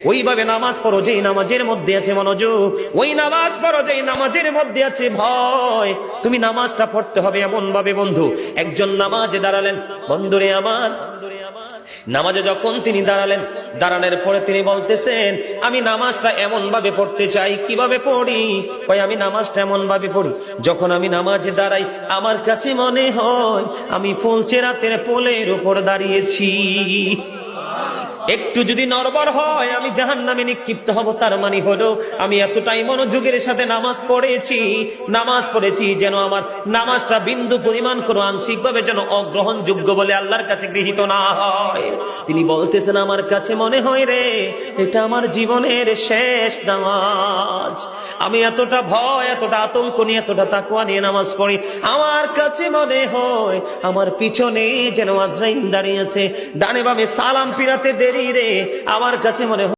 ওইভাবে নামাজ পড়ো যেই নামাজের মধ্যে আছে মনোযোগ, ওই নামাজ পড়ো যেই নামাজের মধ্যে আছে ভয়। তুমি নামাজটা পড়তে হবে এমন ভাবে বন্ধু, একজন নামাজে দাঁড়ালেন, বন্ধুরে আমার, নামাজে যখন তিনি দাঁড়ালেন, দাঁড়ানোর পরে তিনি বলতেছেন আমি নামাজটা এমন ভাবে পড়তে চাই। কিভাবে পড়ি? কই আমি নামাজটা এমন ভাবে পড়ি, যখন আমি নামাজে দাঁড়াই আমার কাছে মনে হয় আমি ফুলচেরাতের পোলের উপর দাঁড়িয়েছি। একটু যদি নড়বড় হয় আমি জাহান্নামে নিক্ষিপ্ত হব। তার মানে হলো আমি এতটাই মনোযোগের সাথে নামাজ পড়েছি যেন আমার নামাজটা বিন্দু পরিমাণ কোনো আংশিক ভাবে যেন অগ্রহণযোগ্য বলে আল্লাহর কাছে গৃহীত না হয়। তিনি বলতেছেন আমার কাছে মনে হয় রে এটা আমার জীবনের শেষ নামাজ। আমি এতটা ভয়, এতটা আতঙ্ক নিয়ে, এতটা তাকওয়া নিয়ে নামাজ পড়ি, আমার কাছে মনে হয় আমার পিছনে যেন আজরাইল দাঁড়িয়ে আছে, ডানে বামে সালাম ফিরাতে দেরি রে, আমার কাছে মনে হয়